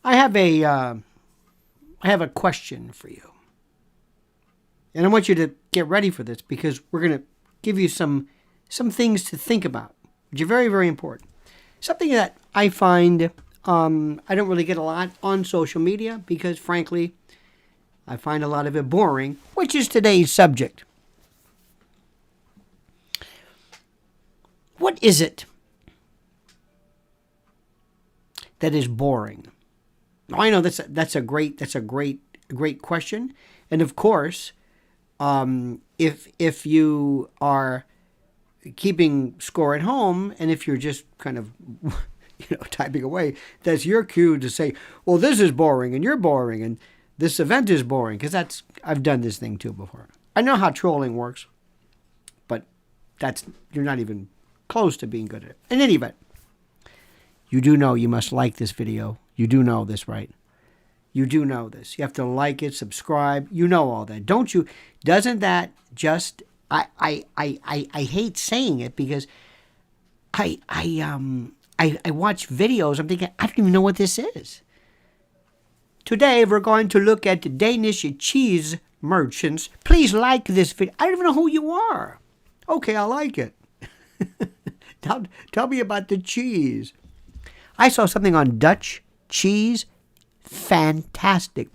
I have a question for you. And I want you to get ready for this because we're going to give you some things to think about, which are very, very important. Something that I find I don't really get a lot on social media because, frankly, I find a lot of it boring, which is today's subject. What is it that is boring? I know that's a great question, and of course, if you are keeping score at home, and if you're just kind of typing away, that's your cue to say, well, this is boring, and you're boring, and this event is boring, because I've done this thing too before. I know how trolling works, but you're not even close to being good at it. In any event, you do know you must like this video. You do know this, right? You do know this. You have to like it, subscribe. You know all that, don't you? Doesn't that just? I hate saying it because I watch videos. I'm thinking I don't even know what this is. Today we're going to look at Danish cheese merchants. Please like this video. I don't even know who you are. Okay, I like it. Tell me about the cheese. I saw something on Dutch cheese. Fantastic.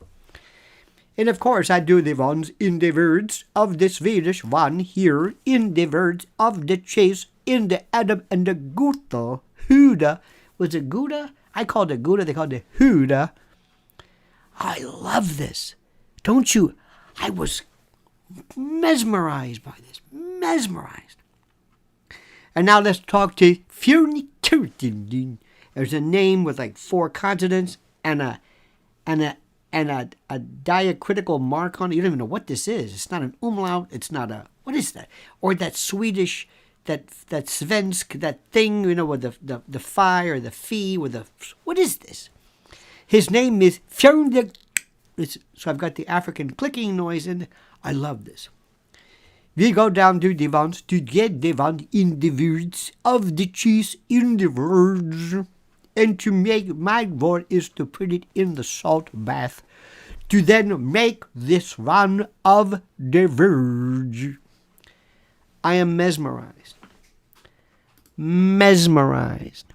And of course, I do the ones in the words of the Swedish one here, in the words of the cheese, in the Adam and the Gouda. Huda. Was it Gouda? I called it Gouda. They called it Huda. I love this. Don't you? I was mesmerized by this. Mesmerized. And now let's talk to Fjörnikurtin. There's a name with like 4 consonants and a diacritical mark on it. You don't even know what this is. It's not an umlaut. It's not a, what is that? Or that Swedish, that svensk, that thing, with the fi or the fee with the, what is this? His name is Fjörnde. So I've got the African clicking noise in. I love this. We go down to the ones to get the one in the words of the cheese in the words. And to make my word is to put it in the salt bath. To then make this one of the words. I am mesmerized. Mesmerized.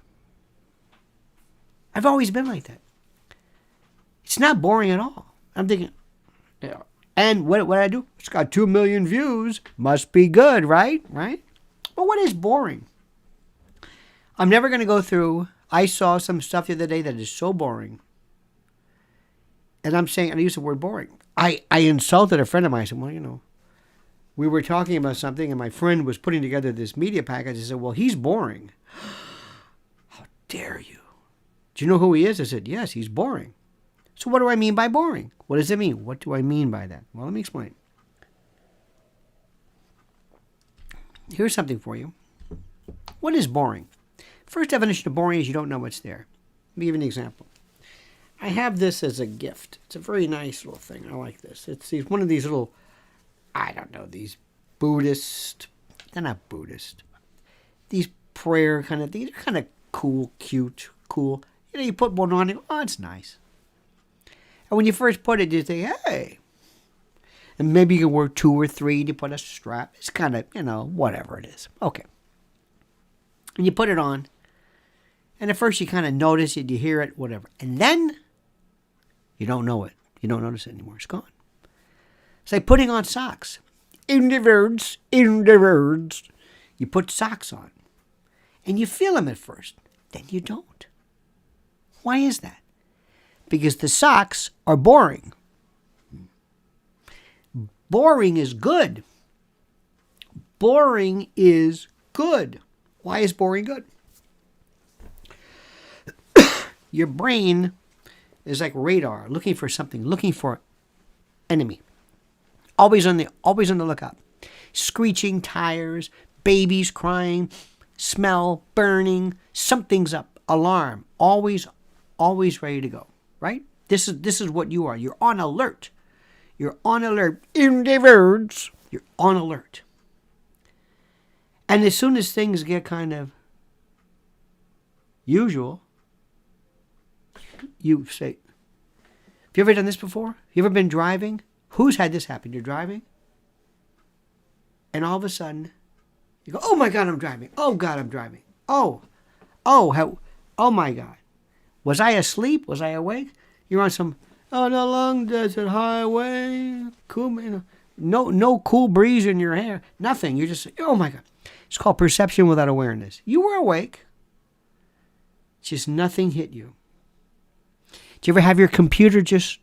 I've always been like that. It's not boring at all. I'm thinking, yeah. And what I do? It's got 2 million views. Must be good, right? Right? But what is boring? I'm never going to go through. I saw some stuff the other day that is so boring. And I'm saying, and I use the word boring. I insulted a friend of mine. I said, well, we were talking about something, and my friend was putting together this media package. I said, well, he's boring. How dare you? Do you know who he is? I said, yes, he's boring. So what do I mean by boring? What does it mean? What do I mean by that? Well, let me explain. Here's something for you. What is boring? First definition of boring is you don't know what's there. Let me give you an example. I have this as a gift. It's a very nice little thing. I like this. It's one of these little, I don't know, these Buddhist, they're not Buddhist. These prayer kind of things. They're kind of cool, cute, cool. You put one on and oh, it's nice. And when you first put it, you think, hey. And maybe you can work 2 or 3 to put a strap. It's kind of, whatever it is. Okay. And you put it on. And at first you kind of notice it, you hear it, whatever. And then you don't know it. You don't notice it anymore. It's gone. It's like putting on socks. In the words. You put socks on. And you feel them at first. Then you don't. Why is that? Because the socks are boring. Boring is good. Boring is good. Why is boring good? Your brain is like radar, looking for something, looking for enemy. Always on the lookout. Screeching tires, babies crying, smell, burning, something's up, alarm. Always ready to go. Right? This is what you are. You're on alert. You're on alert. In the words, you're on alert. And as soon as things get kind of usual, you say, you ever done this before? You ever been driving? Who's had this happen? You're driving, and all of a sudden, you go, oh my God, I'm driving. Oh God, I'm driving. Oh my God. Was I asleep? Was I awake? You're on some, the long desert highway. Cool, no cool breeze in your hair. Nothing. You're just, oh my God. It's called perception without awareness. You were awake. Just nothing hit you. Do you ever have your computer just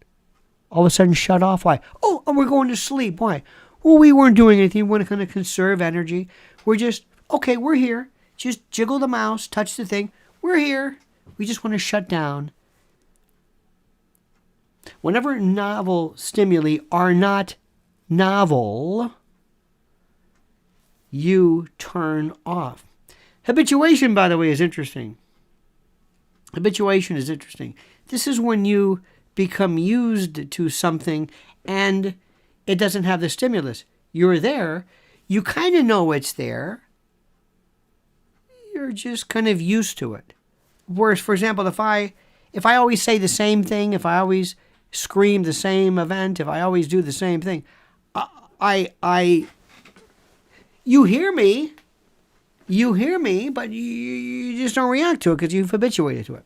all of a sudden shut off? Why? Oh, we're going to sleep. Why? Well, we weren't doing anything. We weren't going to conserve energy. We're just, okay, we're here. Just jiggle the mouse, touch the thing. We're here. We just want to shut down. Whenever novel stimuli are not novel, you turn off. Habituation, by the way, is interesting. Habituation is interesting. This is when you become used to something and it doesn't have the stimulus. You're there. You kind of know it's there. You're just kind of used to it. Whereas, for example, if I always say the same thing, if I always scream the same event, if I always do the same thing, you hear me, but you just don't react to it because you've habituated to it.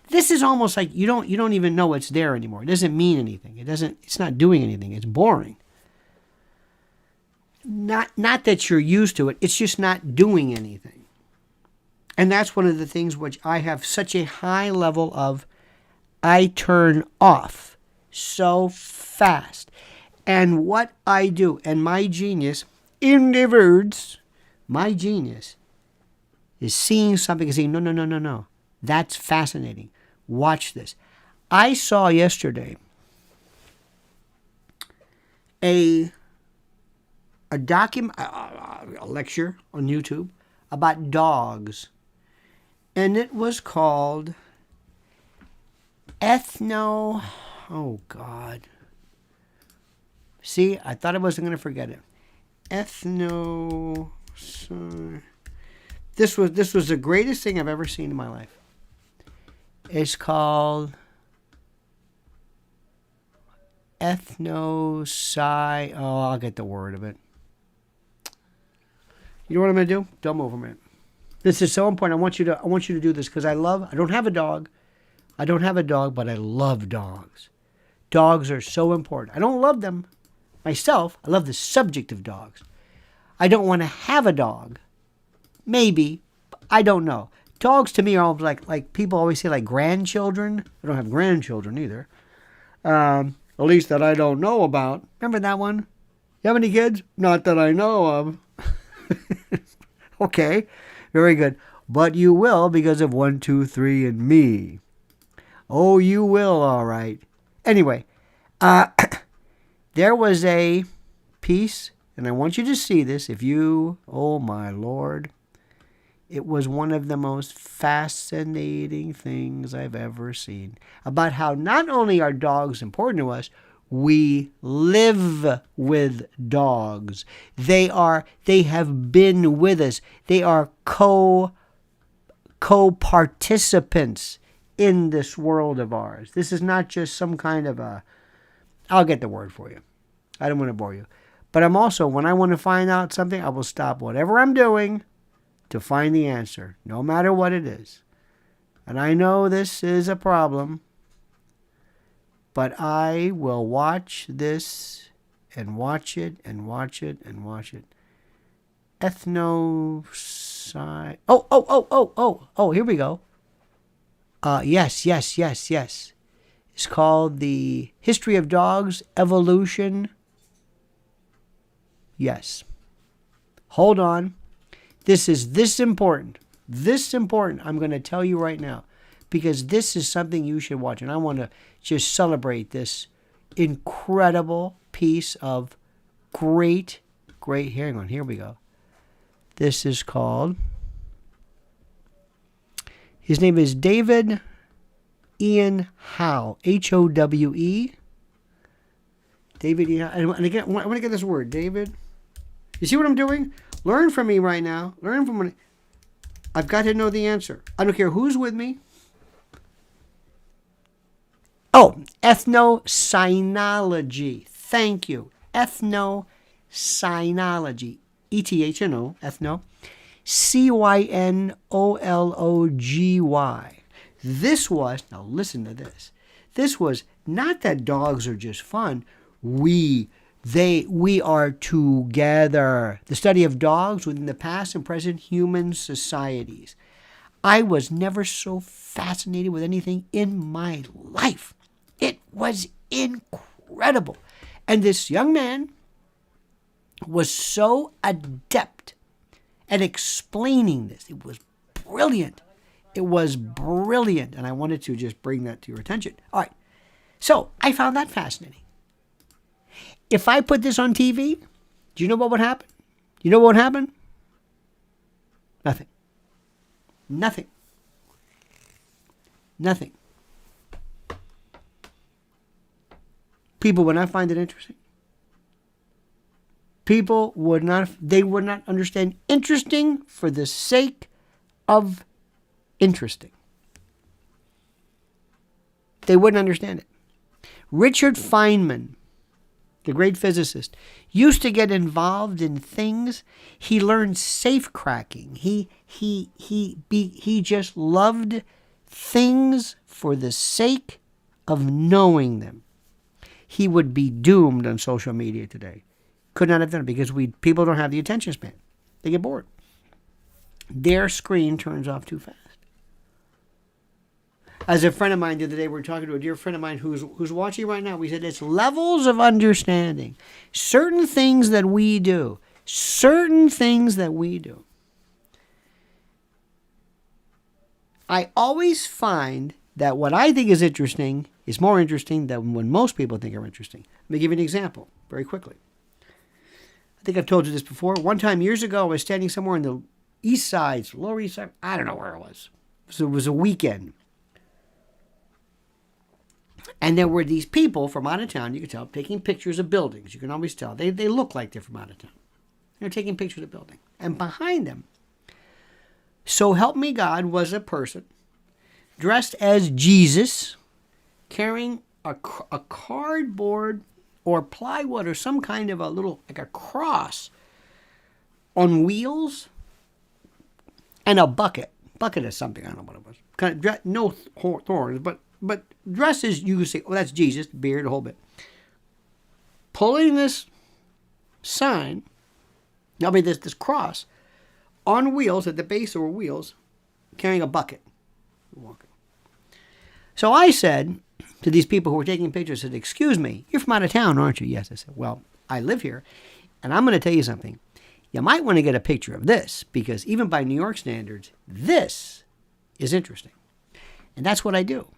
This is almost like you don't even know it's there anymore. It doesn't mean anything. It's not doing anything. It's boring. Not that you're used to it. It's just not doing anything. And that's one of the things which I have such a high level of. I turn off so fast. And what I do, and my genius, in the words, my genius is seeing something and saying, no. That's fascinating. Watch this. I saw yesterday a lecture on YouTube about dogs. And it was called oh God. See, I thought I wasn't going to forget it. This was the greatest thing I've ever seen in my life. It's called Oh, I'll get the word of it. You know what I'm going to do? Don't move a minute. This is so important. I want you to do this because I don't have a dog. But I love dogs. Dogs are so important. I don't love them myself. I love the subject of dogs. I don't want to have a dog. Maybe. I don't know. Dogs to me are like people always say like grandchildren. I don't have grandchildren either. At least that I don't know about. Remember that one? You have any kids? Not that I know of. Okay. Very good. But you will because of 1, 2, 3 and me. Oh, you will, all right. Anyway, there was a piece, and I want you to see this. Oh my Lord, it was one of the most fascinating things I've ever seen about how not only are dogs important to us, we live with dogs. They have been with us. They are co-participants in this world of ours. This is not just some kind of I'll get the word for you. I don't want to bore you. But I'm also, when I want to find out something, I will stop whatever I'm doing to find the answer, no matter what it is. And I know this is a problem, but I will watch this and watch it and watch it and watch it. Oh, here we go. Yes. It's called The History of Dogs, Evolution. Yes. Hold on. This is this important. I'm going to tell you right now. Because this is something you should watch. And I want to just celebrate this incredible piece of great hang on, here we go. This is called, his name is David Ian Howe, Howe. David Ian, and again, I want to get this word, David. You see what I'm doing? Learn from me right now. Learn from me. I've got to know the answer. I don't care who's with me. Oh, ethnosynology. Thank you. Ethnosynology. ETHNO, ethno. CYNOLOGY. This was, now listen to this. This was not that dogs are just fun. We are together. The study of dogs within the past and present human societies. I was never so fascinated with anything in my life. It was incredible. And this young man was so adept at explaining this. It was brilliant. It was brilliant. And I wanted to just bring that to your attention. All right. So I found that fascinating. If I put this on TV, do you know what would happen? You know what would happen? Nothing. Nothing. Nothing. People would not find it interesting. People would not, they would not understand interesting for the sake of interesting. They wouldn't understand it. Richard Feynman, the great physicist, used to get involved in things. He learned safe cracking. He just loved things for the sake of knowing them. He would be doomed on social media today. Could not have done it because people don't have the attention span. They get bored. Their screen turns off too fast. As a friend of mine the other day, we were talking to a dear friend of mine who's watching right now. We said it's levels of understanding. Certain things that we do. I always find that what I think is interesting is more interesting than what most people think are interesting. Let me give you an example very quickly. I think I've told you this before. One time years ago, I was standing somewhere in the east side, lower east side. I don't know where it was. So it was a weekend. And there were these people from out of town, you could tell, taking pictures of buildings. You can always tell. They look like they're from out of town. They're taking pictures of buildings. And behind them, so help me God, was a person dressed as Jesus, carrying a cardboard or plywood or some kind of a little, like a cross on wheels and a bucket. Bucket is something, I don't know what it was. Kind of, no thorns, but dresses, you could say, oh, that's Jesus, beard, a whole bit. Pulling this sign, this cross, on wheels, at the base or wheels, carrying a bucket. Walking. So I said to these people who were taking pictures, I said, excuse me, you're from out of town, aren't you? Yes. I said, well, I live here, and I'm going to tell you something. You might want to get a picture of this, because even by New York standards, this is interesting. And that's what I do.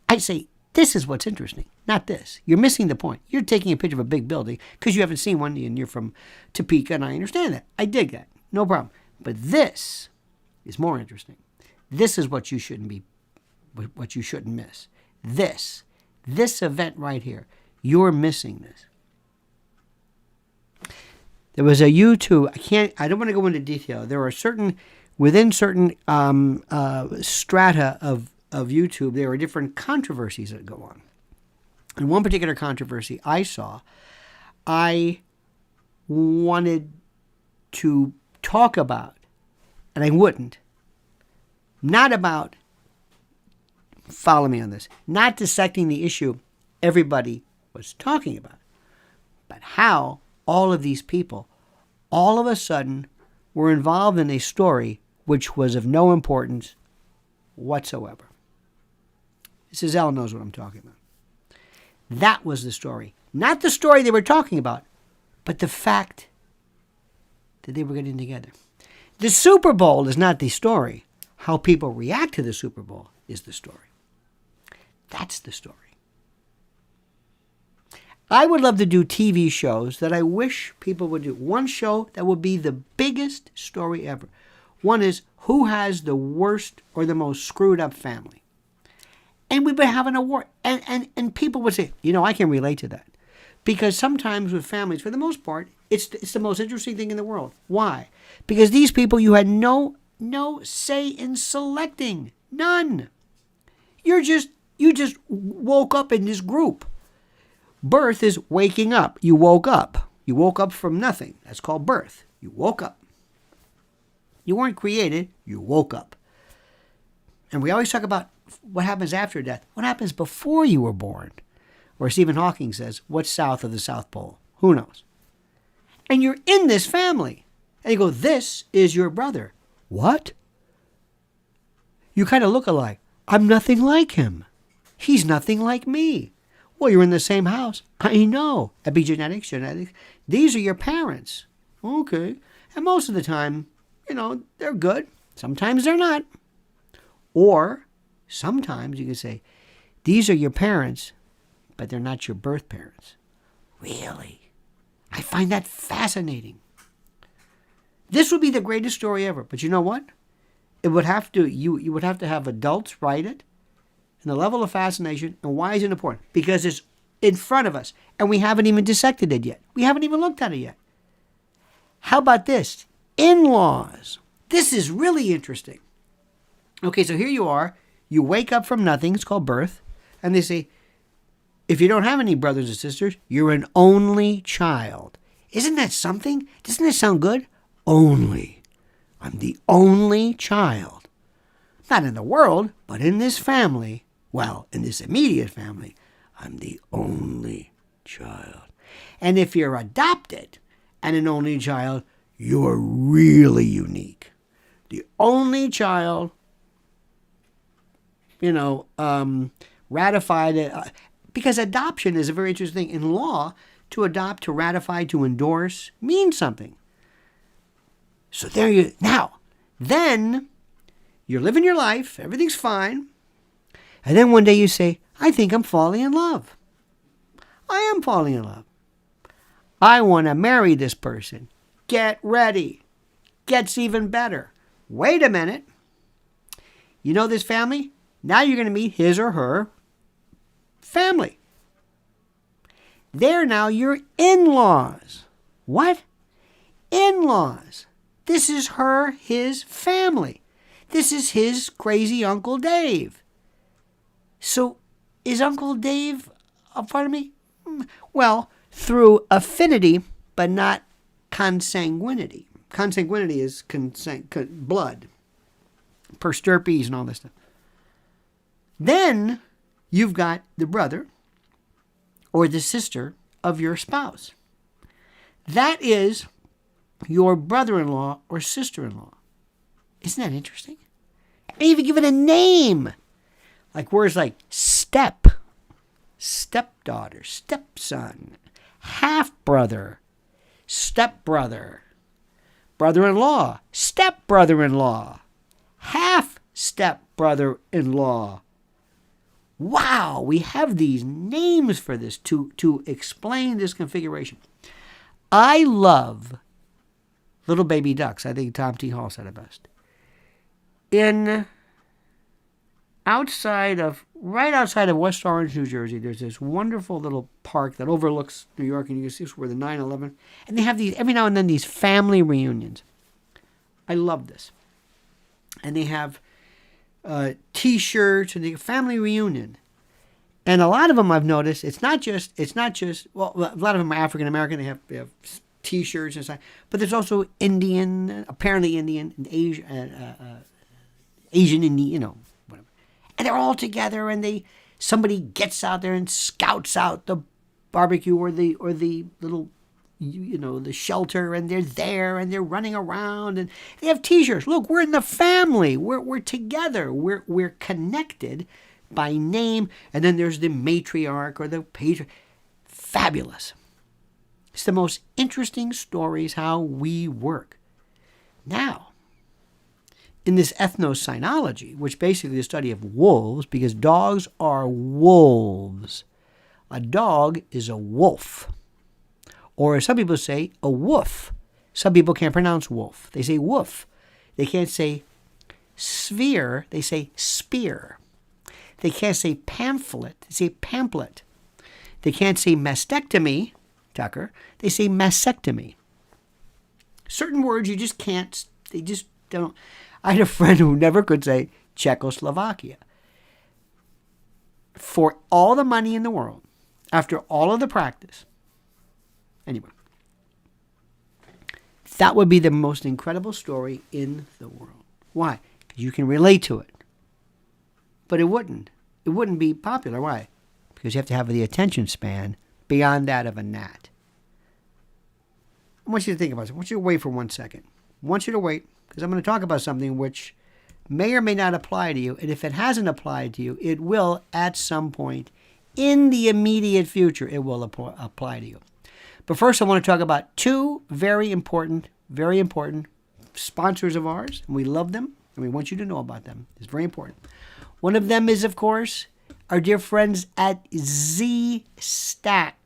I say, this is what's interesting, not this. You're missing the point. You're taking a picture of a big building because you haven't seen one and you're from Topeka, and I understand that. I dig that. No problem. But this is more interesting. This is what you shouldn't miss. This event right here. You're missing this. There was a YouTube, I don't want to go into detail. There are within certain strata of YouTube, there are different controversies that go on. And one particular controversy I saw, I wanted to talk about, and I wouldn't. Not about, follow me on this, not dissecting the issue everybody was talking about, but how all of these people all of a sudden were involved in a story which was of no importance whatsoever. Giselle knows what I'm talking about. That was the story. Not the story they were talking about, but the fact that they were getting together. The Super Bowl is not the story. How people react to the Super Bowl is the story. That's the story. I would love to do TV shows that I wish people would do. One show that would be the biggest story ever. One is, who has the worst or the most screwed up family? And we've been having a war. And people would say, I can relate to that. Because sometimes with families, for the most part, it's the most interesting thing in the world. Why? Because these people you had no say in selecting. None. You're just You just woke up in this group. Birth is waking up. You woke up. You woke up from nothing. That's called birth. You woke up. You weren't created. You woke up. And we always talk about what happens after death. What happens before you were born? Or Stephen Hawking says, what's south of the South Pole? Who knows? And you're in this family. And you go, this is your brother. What? You kind of look alike. I'm nothing like him. He's nothing like me. Well, you're in the same house. I know. Epigenetics, genetics. These are your parents. Okay. And most of the time, they're good. Sometimes they're not. Or sometimes you can say, these are your parents, but they're not your birth parents. Really? I find that fascinating. This would be the greatest story ever. But you know what? It would have to, you would have to have adults write it, and the level of fascination. And why is it important? Because it's in front of us, and we haven't even dissected it yet. We haven't even looked at it yet. How about this? In-laws. This is really interesting. Okay, so here you are. You wake up from nothing. It's called birth. And they say, if you don't have any brothers and sisters, you're an only child. Isn't that something? Doesn't that sound good? Only. I'm the only child. Not in the world, but in this family. Well, in this immediate family, I'm the only child. And if you're adopted and an only child, you're really unique. The only child, ratified. Because adoption is a very interesting thing. In law, to adopt, to ratify, to endorse means something. So there you, now, then you're living your life, everything's fine. And then one day you say, I think I'm falling in love. I am falling in love. I want to marry this person. Get ready. Gets even better. Wait a minute. You know this family? Now you're going to meet his or her family. They're now your in-laws. What? In-laws. This is his family. This is his crazy Uncle Dave. So, is Uncle Dave a part of me? Well, through affinity, but not consanguinity. Consanguinity is blood, per stirpes and all this stuff. Then you've got the brother or the sister of your spouse. That is your brother-in-law or sister-in-law. Isn't that interesting? And even give it a name. Like words like stepdaughter, stepson, half-brother, stepbrother, brother-in-law, stepbrother-in-law, half-stepbrother-in-law. Wow, we have these names for this to explain this configuration. I love little baby ducks. I think Tom T. Hall said it best. Right outside of West Orange, New Jersey, there's this wonderful little park that overlooks New York, and you can see where the 9/11, and they have these every now and then these family reunions. I love this, and they have T-shirts and the family reunion, and a lot of them I've noticed it's not just well, a lot of them are African American. They have T-shirts and stuff, but there's also Indian, apparently Indian, and Asian Indian, whatever. And they're all together, and somebody gets out there and scouts out the barbecue or the little, the shelter, and they're there, and they're running around, and they have T-shirts. Look, we're in the family. We're together. We're connected by name. And then there's the matriarch or the patriarch. Fabulous. It's the most interesting stories how we work. Now, in this ethnosynology, which basically is the study of wolves, because dogs are wolves. A dog is a wolf. Or as some people say, a woof. Some people can't pronounce wolf. They say woof. They can't say sphere. They say spear. They can't say pamphlet. They say pamphlet. They can't say mastectomy, Tucker. They say mastectomy. Certain words you just can't, they just don't. I had a friend who never could say Czechoslovakia. for all the money in the world, after all of the practice, anyway, that would be the most incredible story in the world. Why? Because you can relate to it. But it wouldn't. It wouldn't be popular. Why? Because you have to have the attention span beyond that of a gnat. I want you to think about it. I want you to wait for 1 second. I want you to wait, because I'm going to talk about something which may or may not apply to you. And if it hasn't applied to you, it will at some point in the immediate future. It will apply to you. But first, I want to talk about two very important sponsors of ours. And we love them, and we want you to know about them. It's very important. One of them is, of course, our dear friends at Z-Stack.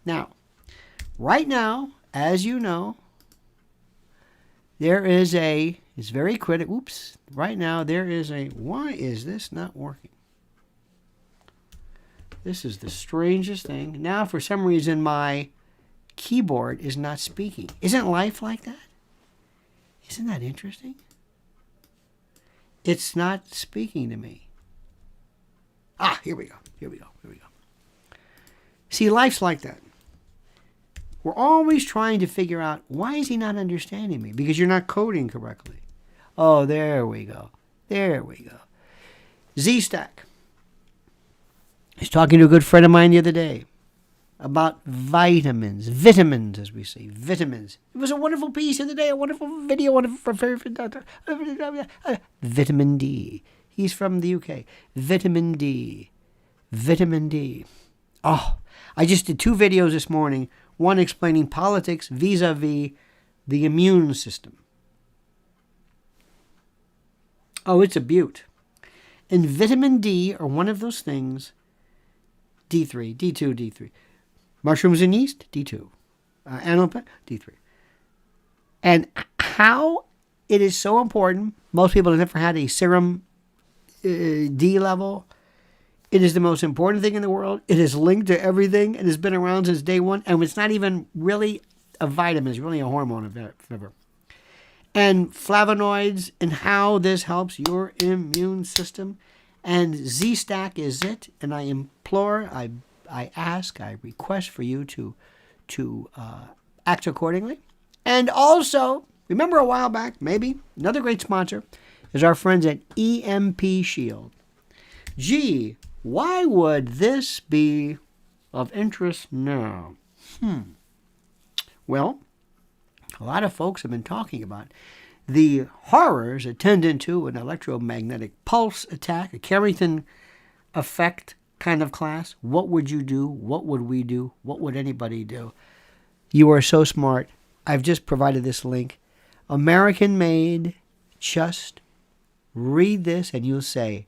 Now, right now, as you know, there is it's very critical. Oops. Right now, there is why is this not working? This is the strangest thing. Now, for some reason, my keyboard is not speaking. Isn't life like that? Isn't that interesting? It's not speaking to me. Here we go. See, life's like that. We're always trying to figure out, why is he not understanding me? Because you're not coding correctly. Oh, there we go. Z-Stack. I was talking to a good friend of mine the other day about vitamins, as we say, vitamins. It was a wonderful piece of the day, a wonderful video, vitamin D. He's from the UK. Vitamin D. Oh, I just did 2 videos this morning, one explaining politics vis-a-vis the immune system. Oh, it's a beaut. And vitamin D are one of those things, D3, D2, D3. Mushrooms and yeast, D2. Animal fat, D3. And how it is so important, most people have never had a serum D level. It is the most important thing in the world. It is linked to everything. It has been around since day one. And it's not even really a vitamin. It's really a hormone of fiber. And flavonoids and how this helps your immune system. And Z-Stack is it. And I implore, I ask, I request for you to act accordingly. And also, remember a while back, maybe, another great sponsor is our friends at EMP Shield. Gee, why would this be of interest now? Well, a lot of folks have been talking about the horrors attendant to an electromagnetic pulse attack, a Carrington effect kind of class. What would you do? What would we do? What would anybody do? You are so smart. I've just provided this link. American made. Just read this and you'll say,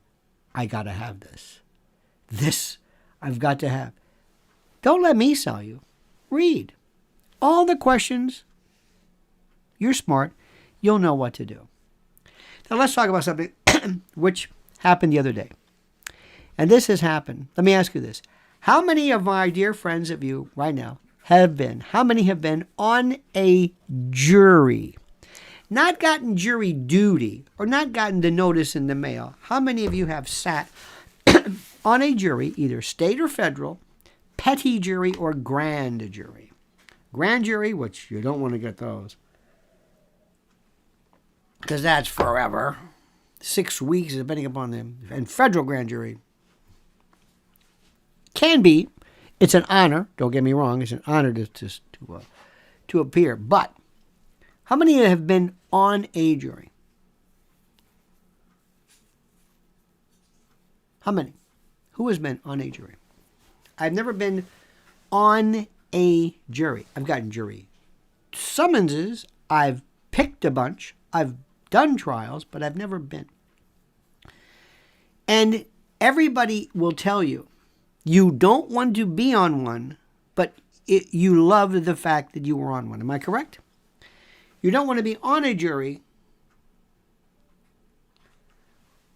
I got to have this. This I've got to have. Don't let me sell you. Read. All the questions. You're smart. You'll know what to do. Now let's talk about something which happened the other day. And this has happened. Let me ask you this. How many of my dear friends of you right now how many have been on a jury? Not gotten jury duty or not gotten the notice in the mail. How many of you have sat on a jury, either state or federal, petty jury or grand jury? Grand jury, which you don't want to get those, because that's forever. 6 weeks, depending upon them. And federal grand jury can be. It's an honor. Don't get me wrong. It's an honor to appear. But how many have been on a jury? How many? Who has been on a jury? I've never been on a jury. I've gotten jury summonses. I've picked a bunch. I've done trials, but I've never been. And everybody will tell you, you don't want to be on one, but you love the fact that you were on one. Am I correct? You don't want to be on a jury,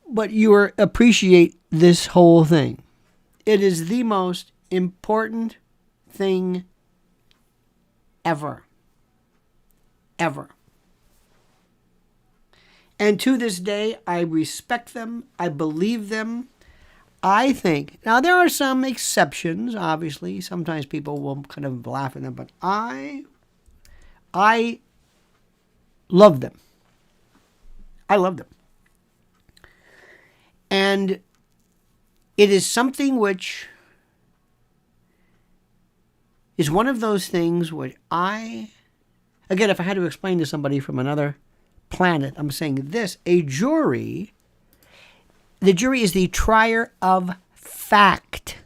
but you appreciate this whole thing. It is the most important thing ever. Ever. And to this day, I respect them. I believe them. I think, now there are some exceptions, obviously. Sometimes people will kind of laugh at them, but I love them. I love them. And it is something which is one of those things where again, if I had to explain to somebody from another planet, I'm saying this, the jury is the trier of fact.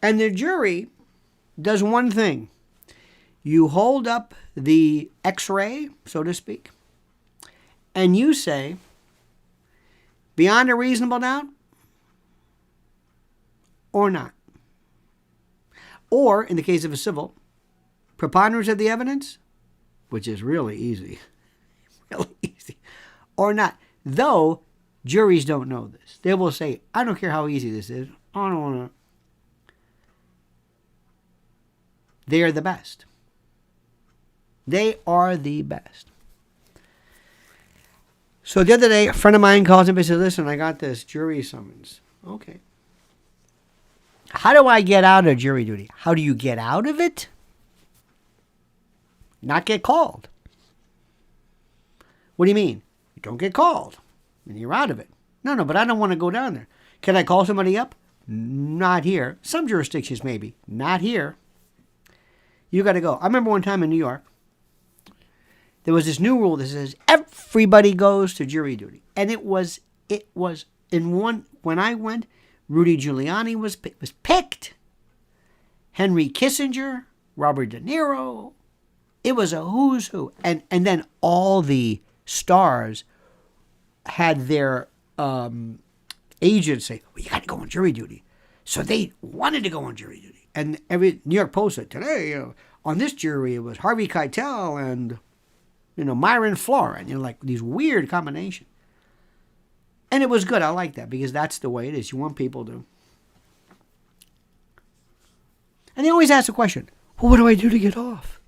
And the jury does one thing. You hold up the X-ray, so to speak, and you say, beyond a reasonable doubt, or not. Or, in the case of a civil, preponderance of the evidence, which is really easy, or not. Though, juries don't know this. They will say, I don't care how easy this is. I don't want to. They are the best. They are the best. So the other day, a friend of mine calls him and says, listen, I got this jury summons. Okay. How do I get out of jury duty? How do you get out of it? Not get called. What do you mean? You don't get called. And you're out of it. No, but I don't want to go down there. Can I call somebody up? Not here. Some jurisdictions maybe. Not here. You got to go. I remember one time in New York, there was this new rule that says everybody goes to jury duty. And it was in one, when I went, Rudy Giuliani was picked. Henry Kissinger, Robert De Niro. It was a who's who. And then all the stars had their agents say, well, you got to go on jury duty. So they wanted to go on jury duty. And every New York Post said, today on this jury, it was Harvey Keitel and, Myron Flora. And, like these weird combinations. And it was good. I like that because that's the way it is. You want people to. And they always ask the question, well, what do I do to get off?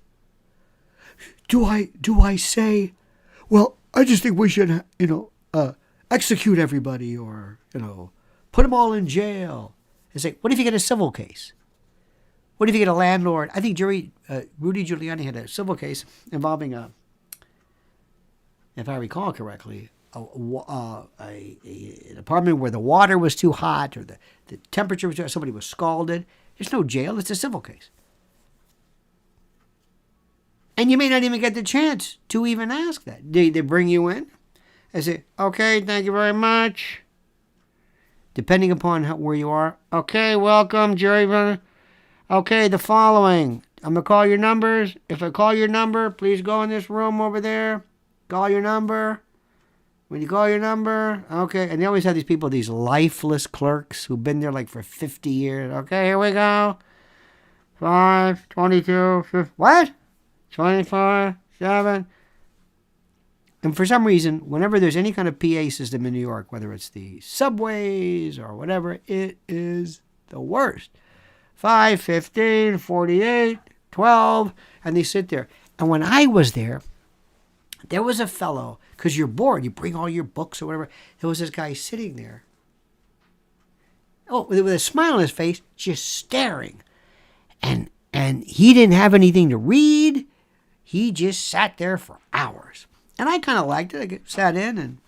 Do I say, well, I just think we should, execute everybody or, put them all in jail. And say, what if you get a civil case? What if you get a landlord? I think Rudy Giuliani had a civil case involving if I recall correctly, an apartment where the water was too hot or the temperature was too hot, somebody was scalded. There's no jail. It's a civil case. And you may not even get the chance to even ask that. They bring you in and say, okay, thank you very much. Depending upon where you are. Okay, welcome, jury. Okay, the following. I'm going to call your numbers. If I call your number, please go in this room over there. Call your number. When you call your number, okay. And they always have these people, these lifeless clerks who've been there like for 50 years. Okay, here we go. 5, 22, 50, what? 24, 7. And for some reason, whenever there's any kind of PA system in New York, whether it's the subways or whatever, it is the worst. 5, 15, 48, 12, and they sit there. And when I was there was a fellow, because you're bored, you bring all your books or whatever. There was this guy sitting there, with a smile on his face, just staring. And he didn't have anything to read. He just sat there for hours. And I kind of liked it. I sat in and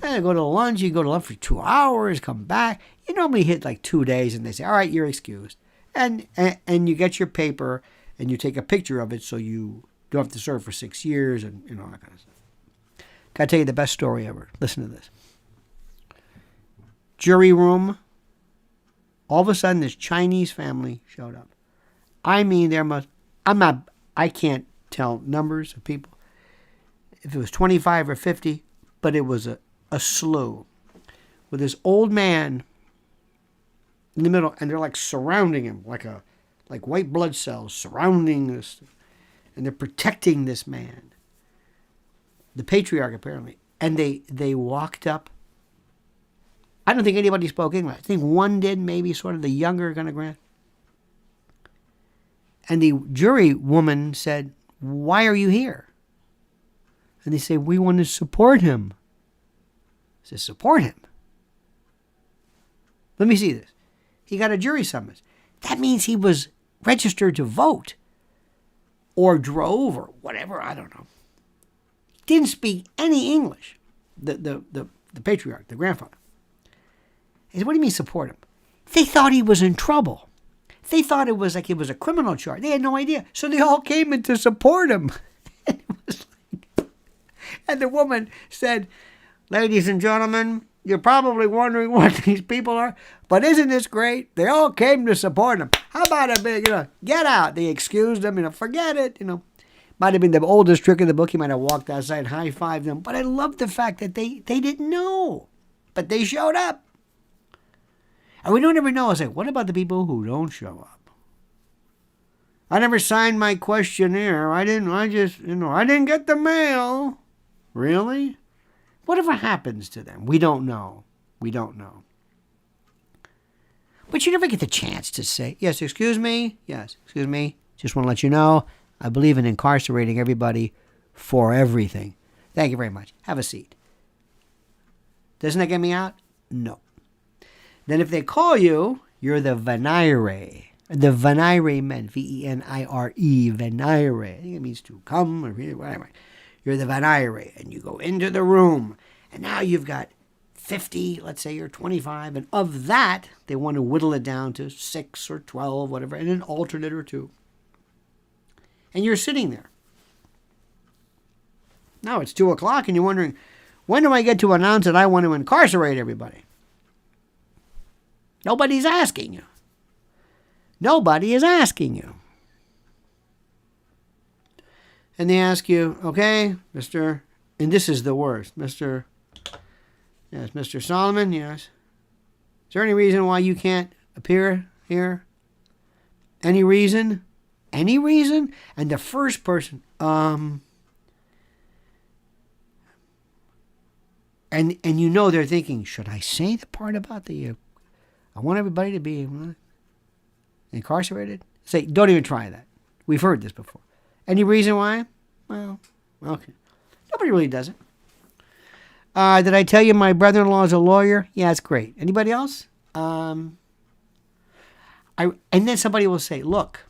I go to lunch. You go to lunch for 2 hours, come back. You normally hit like 2 days and they say, all right, you're excused. And you get your paper and you take a picture of it so you don't have to serve for 6 years and that kind of stuff. Gotta tell you the best story ever. Listen to this. Jury room. All of a sudden, this Chinese family showed up. I mean, I can't tell numbers of people. If it was 25 or 50, but it was a slew. With this old man in the middle, and they're like surrounding him, like white blood cells surrounding this. And they're protecting this man. The patriarch, apparently. And they walked up. I don't think anybody spoke English. I think one did, maybe sort of the younger kind of grand. And the jury woman said, why are you here? And they say, we want to support him. It says support him. Let me see this. He got a jury summons. That means he was registered to vote or drove or whatever. I don't know. Didn't speak any English. The patriarch, the grandfather. He said, what do you mean support him? They thought he was in trouble. They thought it was like it was a criminal charge. They had no idea. So they all came in to support him. And it was like, and the woman said, ladies and gentlemen, you're probably wondering what these people are, but isn't this great? They all came to support him. How about a big, get out. They excused him, forget it, Might have been the oldest trick in the book. He might have walked outside and high-fived them. But I love the fact that they didn't know. But they showed up. And we don't ever know. I say, what about the people who don't show up? I never signed my questionnaire. I didn't get the mail. Really? Whatever happens to them? We don't know. We don't know. But you never get the chance to say, yes, excuse me. Yes, excuse me. Just want to let you know, I believe in incarcerating everybody for everything. Thank you very much. Have a seat. Doesn't that get me out? No. Then if they call you, you're the venire. The venire men, V-E-N-I-R-E, venire. I think it means to come or whatever. You're the venire, and you go into the room, and now you've got 50, let's say you're 25, and of that, they want to whittle it down to 6 or 12, whatever, and an alternate or two. And you're sitting there. Now it's 2 o'clock, and you're wondering, when do I get to announce that I want to incarcerate everybody? Nobody's asking you. Nobody is asking you. And they ask you, okay, Mr. And this is the worst, Mr. Yes, Mr. Solomon, yes. Is there any reason why you can't appear here? Any reason? Any reason? And the first person, and they're thinking, should I say the part about I want everybody to be incarcerated? Say, don't even try that. We've heard this before. Any reason why? Well, okay. Nobody really does it. Did I tell you my brother-in-law is a lawyer? Yeah, it's great. Anybody else? And then somebody will say, look,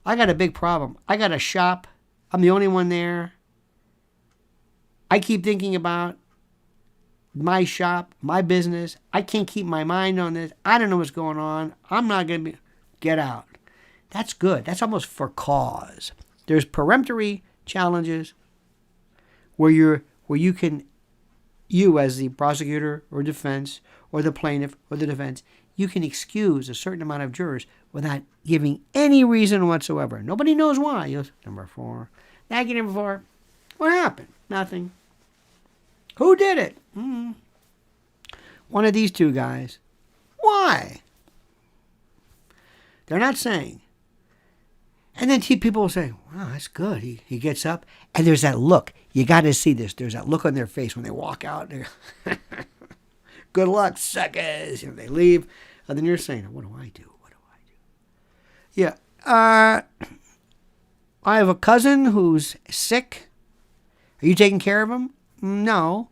I got a big problem. I got a shop. I'm the only one there. I keep thinking about my shop, my business. I can't keep my mind on this. I don't know what's going on. I'm not going to be... Get out. That's good. That's almost for cause. There's peremptory challenges where you can, as the prosecutor or defense or the plaintiff or the defense, you can excuse a certain amount of jurors without giving any reason whatsoever. Nobody knows why. Number 4. Thank you, number 4. What happened? Nothing. Who did it? One of these two guys. Why? They're not saying. And then people will say, wow, that's good. He gets up. And there's that look. You got to see this. There's that look on their face when they walk out. Good luck, suckers. They leave. And then you're saying, what do I do? What do I do? Yeah. I have a cousin who's sick. Are you taking care of him? No.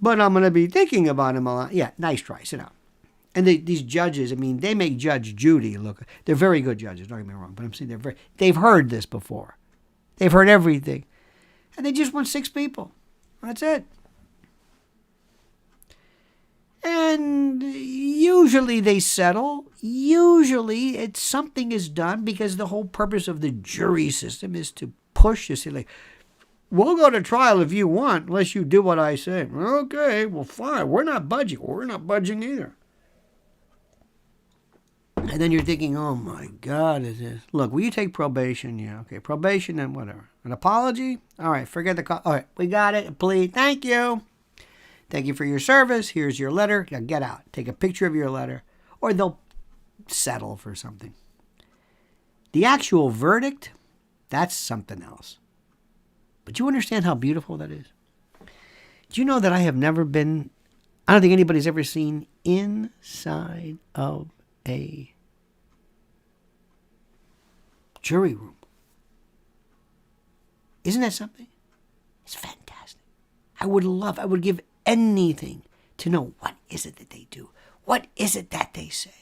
But I'm going to be thinking about him a lot. Yeah, nice try. Sit down. And these judges, they make Judge Judy look. They're very good judges, don't get me wrong. But I'm saying they've heard this before. They've heard everything. And they just want 6 people. That's it. And usually they settle. Usually something is done because the whole purpose of the jury system is to push you. Say, like, we'll go to trial if you want, unless you do what I say. Okay, well, fine. We're not budging. We're not budging either. And then you're thinking, oh, my God, is this? Look, will you take probation? Yeah, okay, probation and whatever. An apology? All right, forget the call. All right, we got it. A plea. Thank you. Thank you for your service. Here's your letter. Now get out. Take a picture of your letter. Or they'll settle for something. The actual verdict, that's something else. But you understand how beautiful that is? Do you know that I have never been, I don't think anybody's ever seen inside of a jury room. Isn't that something? It's fantastic. I would give anything to know what is it that they do. What is it that they say?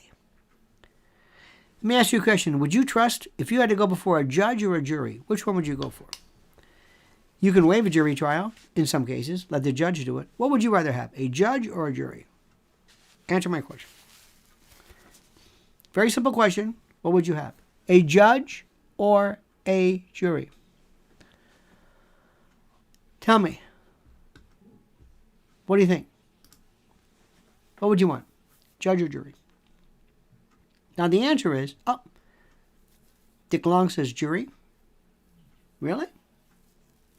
Let me ask you a question. Would you trust, if you had to go before a judge or a jury, which one would you go for? You can waive a jury trial in some cases. Let the judge do it. What would you rather have, a judge or a jury? Answer my question. Very simple question. What would you have? A judge or a jury? Tell me. What do you think? What would you want? Judge or jury? Now the answer is, Dick Long says jury. Really?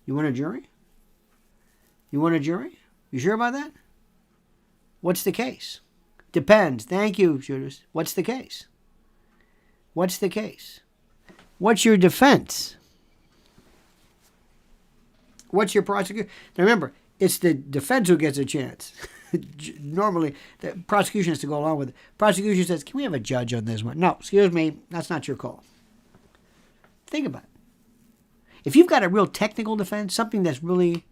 You want a jury? You want a jury? You sure about that? What's the case? Depends. Thank you, Judas. What's the case? What's the case? What's your defense? What's your prosecution? Now remember, it's the defense who gets a chance. Normally, the prosecution has to go along with it. Prosecution says, can we have a judge on this one? No, excuse me, that's not your call. Think about it. If you've got a real technical defense, something that's really,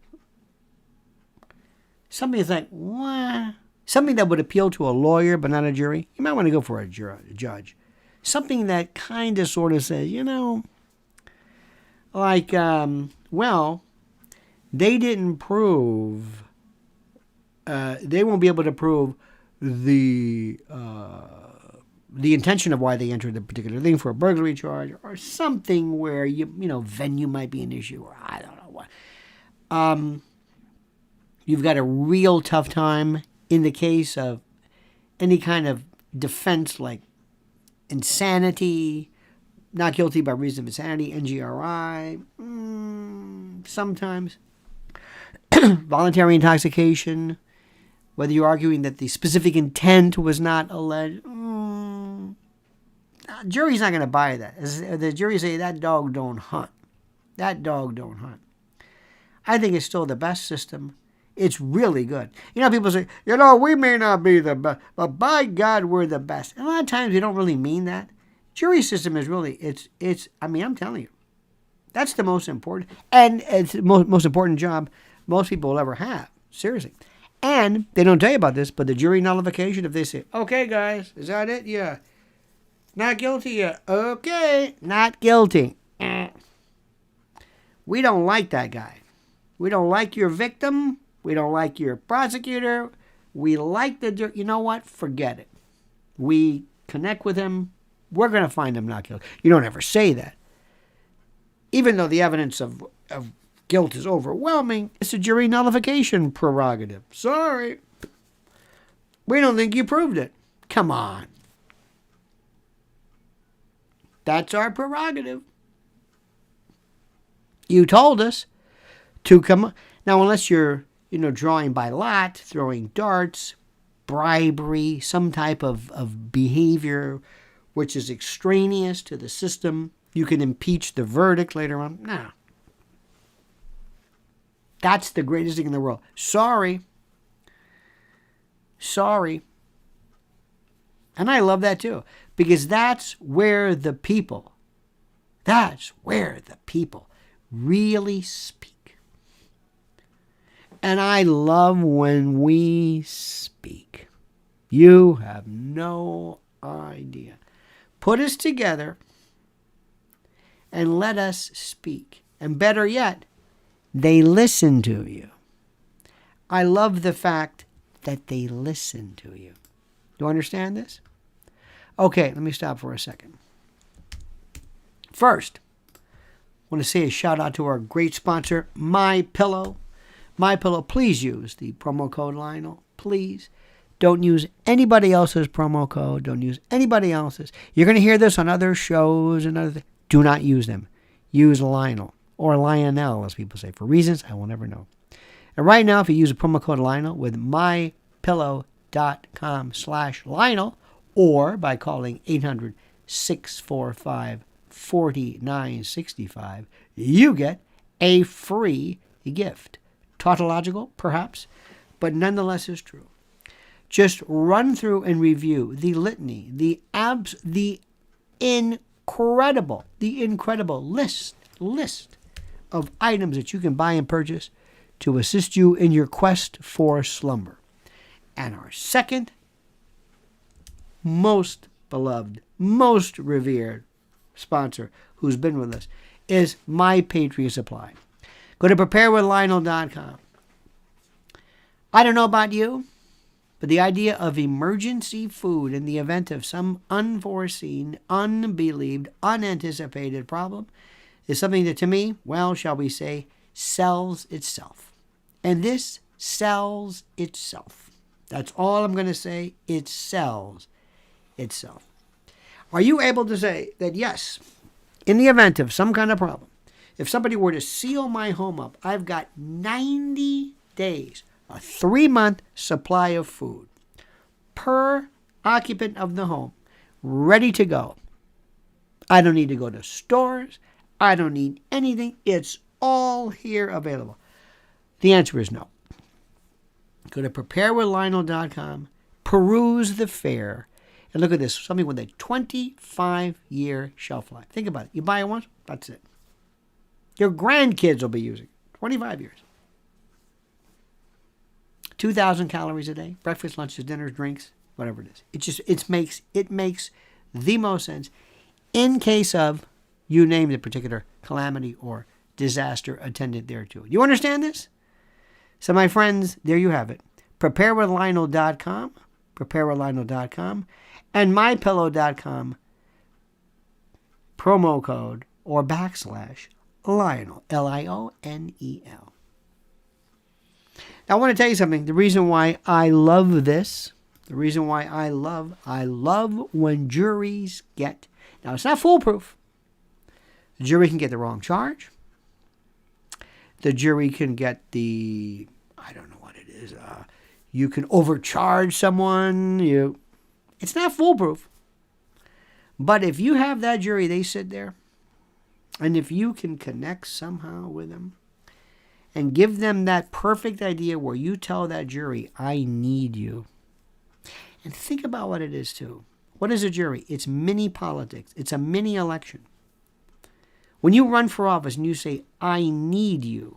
something that's like, what? Something that would appeal to a lawyer but not a jury, you might want to go for a judge. Something that kind of sort of says, like, well, they didn't prove, they won't be able to prove the intention of why they entered the particular thing for a burglary charge or something where, venue might be an issue or I don't know what. You've got a real tough time in the case of any kind of defense like insanity, not guilty by reason of insanity, NGRI, sometimes. Voluntary intoxication, whether you're arguing that the specific intent was not alleged. Jury's not going to buy that. The jury say, that dog don't hunt. That dog don't hunt. I think it's still the best system. It's really good. People say, we may not be the best, but by God, we're the best. And a lot of times we don't really mean that. Jury system is really, I'm telling you, that's the most important, and it's the most important job most people will ever have. Seriously. And they don't tell you about this, but the jury nullification, if they say, okay, guys, is that it? Yeah. Not guilty yet. Okay, not guilty. We don't like that guy. We don't like your victim. We don't like your prosecutor. We like the jury. You know what? Forget it. We connect with him. We're going to find him not guilty. You don't ever say that. Even though the evidence of guilt is overwhelming, it's a jury nullification prerogative. Sorry. We don't think you proved it. Come on. That's our prerogative. You told us to come. Now, unless you're, drawing by lot, throwing darts, bribery, some type of behavior which is extraneous to the system, you can impeach the verdict later on. No. That's the greatest thing in the world. Sorry. And I love that too, because that's where the people really speak. And I love when we speak. You have no idea. Put us together and let us speak. And better yet, they listen to you. I love the fact that they listen to you. Do you understand this? Okay, let me stop for a second. First, I want to say a shout out to our great sponsor, MyPillow. MyPillow, please use the promo code Lionel. Please. Don't use anybody else's promo code. Don't use anybody else's. You're going to hear this on other shows and other things. Do not use them. Use Lionel or Lionel, as people say, for reasons I will never know. And right now, if you use a promo code Lionel with mypillow.com/Lionel or by calling 800-645-4965, you get a free gift. Tautological, perhaps, but nonetheless is true. Just run through and review the litany, the incredible list of items that you can buy and purchase to assist you in your quest for slumber. And our second most beloved, most revered sponsor who's been with us is My Patriot Supply. Go to preparewithlionel.com. I don't know about you, but the idea of emergency food in the event of some unforeseen, unbelieved, unanticipated problem is something that to me, well, shall we say, sells itself. And this sells itself. That's all I'm going to say. It sells itself. Are you able to say that, yes, in the event of some kind of problem, if somebody were to seal my home up, I've got 90 days, a 3-month supply of food per occupant of the home, ready to go. I don't need to go to stores. I don't need anything. It's all here available. The answer is no. Go to preparewithlionel.com, peruse the fare, and look at this, something with a 25-year shelf life. Think about it. You buy it once, that's it. Your grandkids will be using it. 25 years. 2,000 calories a day. Breakfast, lunches, dinners, drinks, whatever it is. It makes the most sense in case of, you name the particular calamity or disaster attendant thereto. You understand this? So my friends, there you have it. Preparewithlionel.com, preparewithlionel.com, and mypillow.com, promo code or / Lionel, Lionel. Now, I want to tell you something. The reason why I love this, the reason why I love when juries get, now it's not foolproof. The jury can get the wrong charge. The jury can get I don't know what it is. You can overcharge someone. It's not foolproof. But if you have that jury, they sit there, and if you can connect somehow with them and give them that perfect idea where you tell that jury, I need you. And think about what it is, too. What is a jury? It's mini politics. It's a mini election. When you run for office and you say, I need you,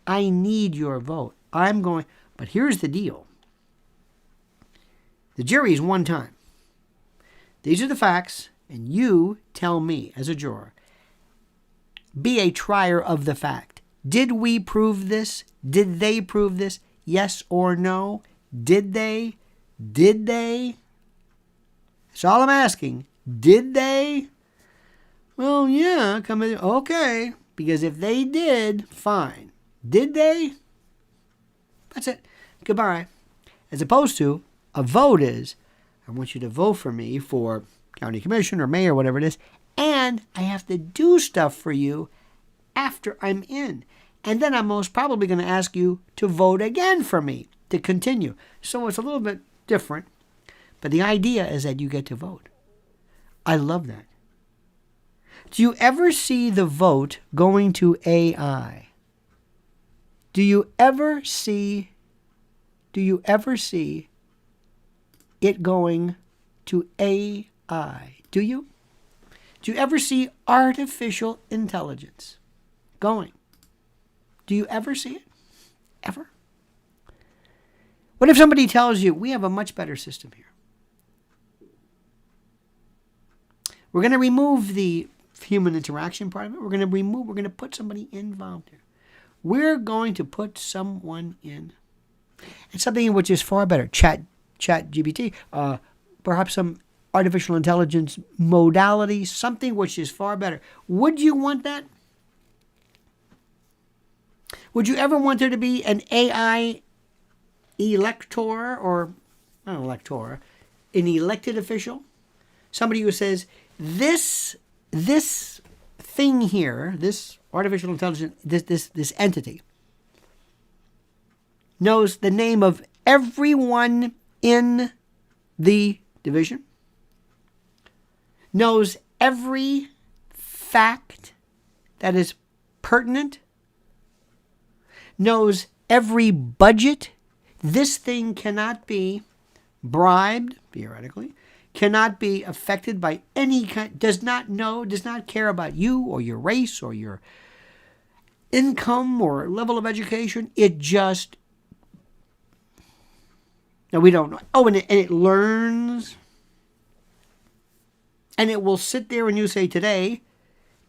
I need your vote, but here's the deal. The jury is one time. These are the facts, and you tell me as a juror, be a trier of the fact. Did we prove this? Did they prove this? Yes or no? Did they? Did they? That's all I'm asking. Did they? Well, yeah, okay. Because if they did, fine. Did they? That's it. Goodbye. As opposed to, a vote is, I want you to vote for me for county commission or mayor, whatever it is, and I have to do stuff for you after I'm in. And then I'm most probably going to ask you to vote again for me to continue. So it's a little bit different, but the idea is that you get to vote. I love that. Do you ever see the vote going to AI? Do you ever see it going to AI? Do you? Do you ever see artificial intelligence going? Do you ever see it? Ever? What if somebody tells you, we have a much better system here? We're going to remove the human interaction part of it. We're going to put somebody involved here. We're going to put someone in. And something which is far better. Chat GPT. Perhaps some artificial intelligence modality. Something which is far better. Would you want that? Would you ever want there to be an AI elector or, not an elector, an elected official? Somebody who says, this thing here, this artificial intelligence, this entity, knows the name of everyone in the division, knows every fact that is pertinent, knows every budget. This thing cannot be bribed, theoretically, cannot be affected by any kind, does not care about you or your race or your... income or level of education. It just, no, we don't know. Oh, and it learns. And it will sit there and you say, today,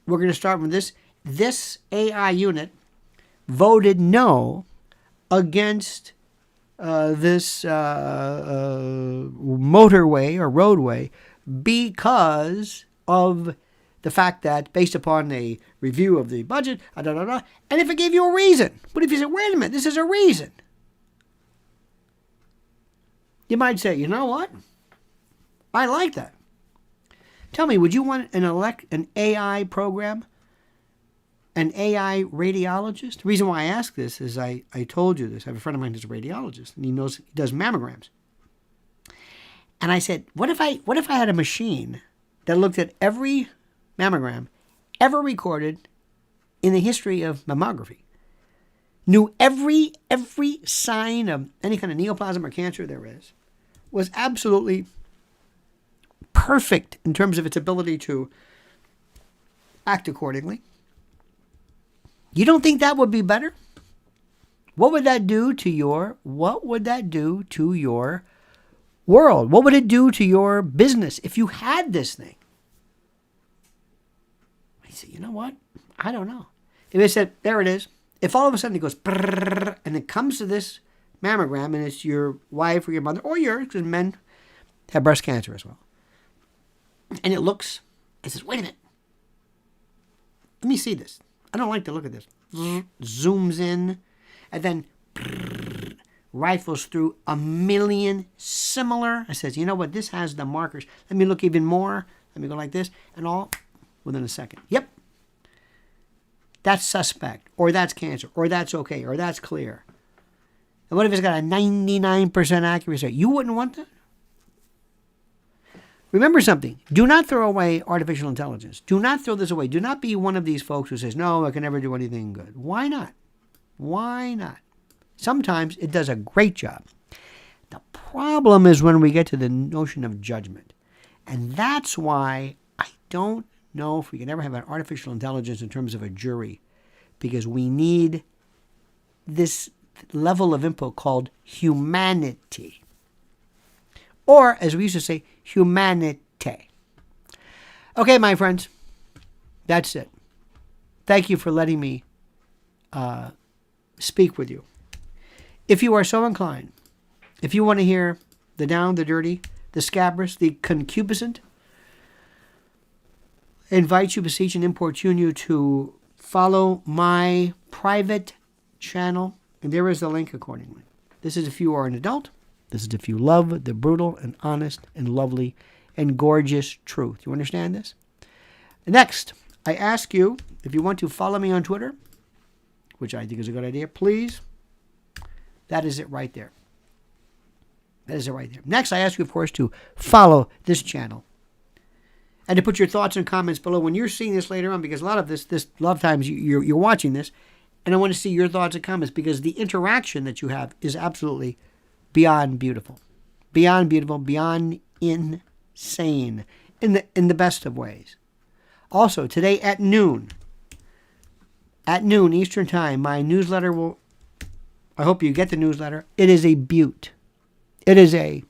we're going to start with this. This AI unit voted no against this motorway or roadway because of the fact that, based upon a review of the budget, and if it gave you a reason. But if you say, wait a minute, this is a reason, you might say, you know what? I like that. Tell me, would you want an AI program? An AI radiologist? The reason why I ask this is I told you this. I have a friend of mine who's a radiologist, and he does mammograms. And I said, what if I had a machine that looked at every mammogram ever recorded in the history of mammography, knew every sign of any kind of neoplasm or cancer there is, was absolutely perfect in terms of its ability to act accordingly? You don't think that would be better? What would that do to your world? What would it do to your business if you had this thing? I said, you know what? I don't know. If they said, there it is. If all of a sudden it goes, and it comes to this mammogram, and it's your wife or your mother or yours, because men have breast cancer as well. And it looks, it says, wait a minute. Let me see this. I don't like to look at this. Zooms in, and then rifles through 1,000,000 similar. I says, you know what? This has the markers. Let me look even more. Let me go like this, and all within a second. Yep. That's suspect, or that's cancer, or that's okay, or that's clear. And what if it's got a 99% accuracy rate? You wouldn't want that? Remember something. Do not throw away artificial intelligence. Do not throw this away. Do not be one of these folks who says, no, I can never do anything good. Why not? Why not? Sometimes it does a great job. The problem is when we get to the notion of judgment. And that's why I don't know if we can ever have an artificial intelligence in terms of a jury, because we need this level of input called humanity. Or, as we used to say, humanity. Okay, my friends, that's it. Thank you for letting me speak with you. If you are so inclined, if you want to hear the down, the dirty, the scabrous, the concupiscent, I invite you, beseech and importune you to follow my private channel, and there is the link accordingly. This is if you are an adult. This is if you love the brutal and honest and lovely and gorgeous truth. You understand this? Next, I ask you, if you want to follow me on Twitter, which I think is a good idea, please. That is it right there. That is it right there. Next, I ask you, of course, to follow this channel and to put your thoughts and comments below when you're seeing this later on, because a lot of a lot of times you're watching this, and I want to see your thoughts and comments, because the interaction that you have is absolutely beyond beautiful, beyond insane, in the best of ways. Also, today at noon Eastern Time, my newsletter will, I hope you get the newsletter. It is a beaut. It is an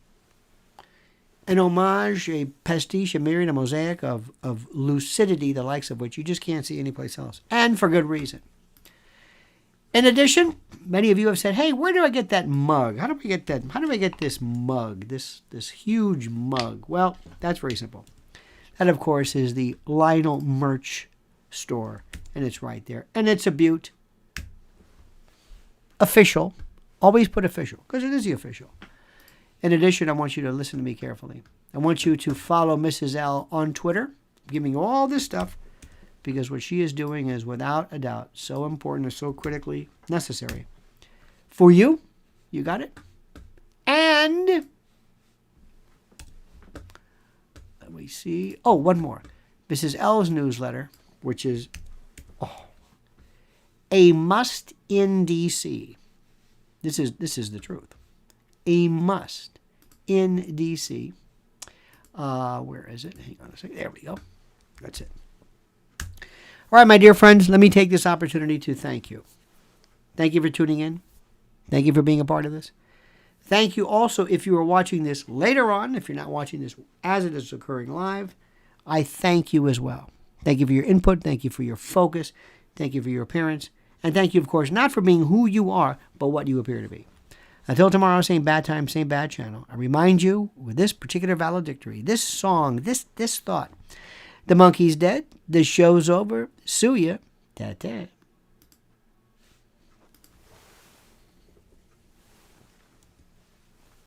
homage, a pastiche, a myriad, a mosaic of lucidity, the likes of which you just can't see anyplace else, and for good reason. In addition, many of you have said, hey, where do I get that mug? How do I get this mug, this huge mug? Well, that's very simple. That, of course, is the Lionel merch store, and it's right there. And it's a beaut. Official. Always put official, because it is the official. In addition, I want you to listen to me carefully. I want you to follow Mrs. L on Twitter, giving you all this stuff, because what she is doing is, without a doubt, so important and so critically necessary for you. You got it? And let me see. Oh, one more. Mrs. L's newsletter, which is a must in DC. This is the truth. A must in DC. Where is it? Hang on a second. There we go. That's it. All right, my dear friends, let me take this opportunity to thank you. Thank you for tuning in. Thank you for being a part of this. Thank you also if you are watching this later on, if you're not watching this as it is occurring live, I thank you as well. Thank you for your input. Thank you for your focus. Thank you for your appearance. And thank you, of course, not for being who you are, but what you appear to be. Until tomorrow, same bad time, same bad channel. I remind you with this particular valedictory, this song, this thought. The monkey's dead. The show's over. Sue ya. Ta-ta.